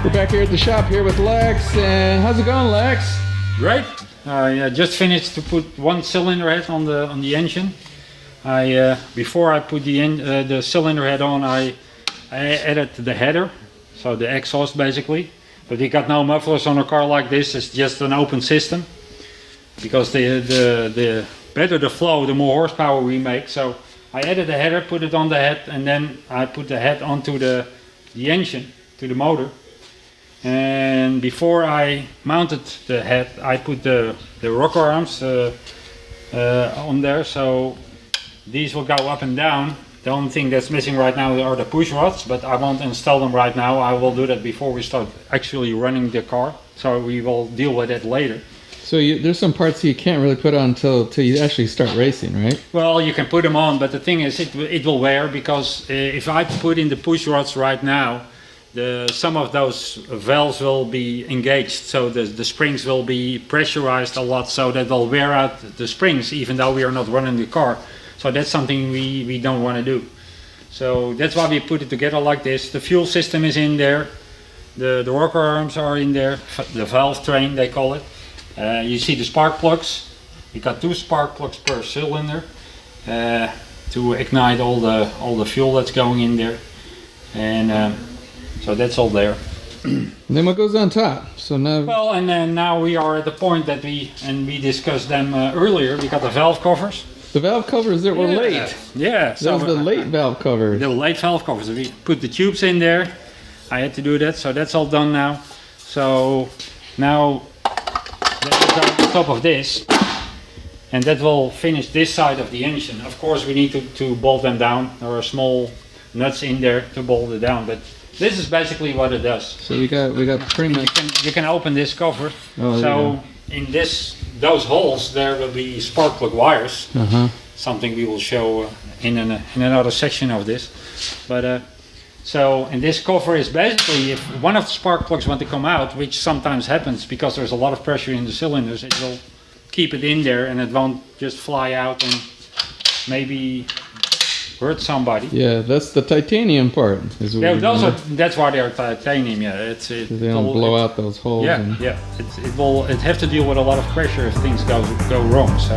We're back here at the shop here with Lex, and how's it going, Lex? Great. I just finished to put one cylinder head on the engine. Before I put the cylinder head on, I added the header, so the exhaust basically. But we got no mufflers on a car like this. It's just an open system, because the better the flow, the more horsepower we make. So I added the header, put it on the head, and then I put the head onto the engine, to the motor. And before I mounted the head, I put the rocker arms on there, so these will go up and down. The only thing that's missing right now are the push rods, but I won't install them right now. I will do that before we start actually running the car, so we will deal with it later. So there's some parts you can't really put on until you actually start racing, right? Well, you can put them on, but the thing is it will wear, because if I put in the push rods right now, some of those valves will be engaged, so the springs will be pressurized a lot, so that will wear out the springs even though we are not running the car. So that's something we don't want to do. So that's why we put it together like this. The fuel system is in there, the rocker arms are in there, the valve train they call it. You see the spark plugs. We got 2 spark plugs per cylinder to ignite all the fuel that's going in there, and so that's all there. Then what goes on top? So now. Well, and then now we are at the point that we discussed them earlier. We got the valve covers. The valve covers that were late. Yeah. So that was the late valve covers. The late valve covers. We put the tubes in there. I had to do that, so that's all done now. So now let's go on top of this, and that will finish this side of the engine. Of course, we need to bolt them down. There are small nuts in there to bolt it down, but this is basically what it does. So we got pretty much. You can open this cover. Oh, so in those holes there will be spark plug wires. Something we will show in another section of this. But so, and this cover is basically, if one of the spark plugs want to come out, which sometimes happens because there's a lot of pressure in the cylinders, it will keep it in there and it won't just fly out and maybe hurt somebody. Yeah, that's the titanium part. That's why they're titanium. Yeah, they don't blow out those holes. Yeah, yeah. It have to deal with a lot of pressure if things go wrong. So.